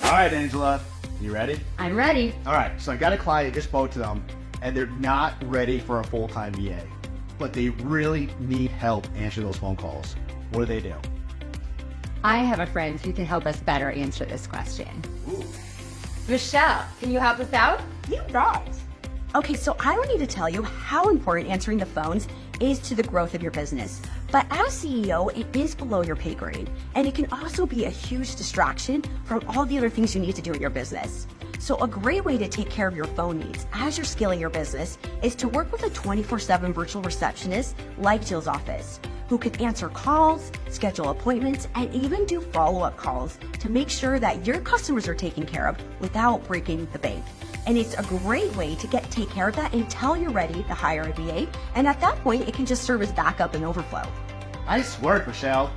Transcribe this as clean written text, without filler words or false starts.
All right, Angela, you ready? I'm ready. All right, so I got a client, just spoke to them, and they're not ready for a full-time VA, but they really need help answering those phone calls. What do they do? I have a friend who can help us better answer this question. Ooh. Michelle, can you help us out? You bet. Okay, so I don't need to tell you how important answering the phones is to the growth of your business. But as CEO, it is below your pay grade, and it can also be a huge distraction from all the other things you need to do in your business. So a great way to take care of your phone needs as you're scaling your business is to work with a 24/7 virtual receptionist like Jill's office, who can answer calls, schedule appointments, and even do follow-up calls to make sure that your customers are taken care of without breaking the bank. And it's a great way to take care of that until you're ready to hire a VA. And at that point, it can just serve as backup and overflow. Nice work, Michelle.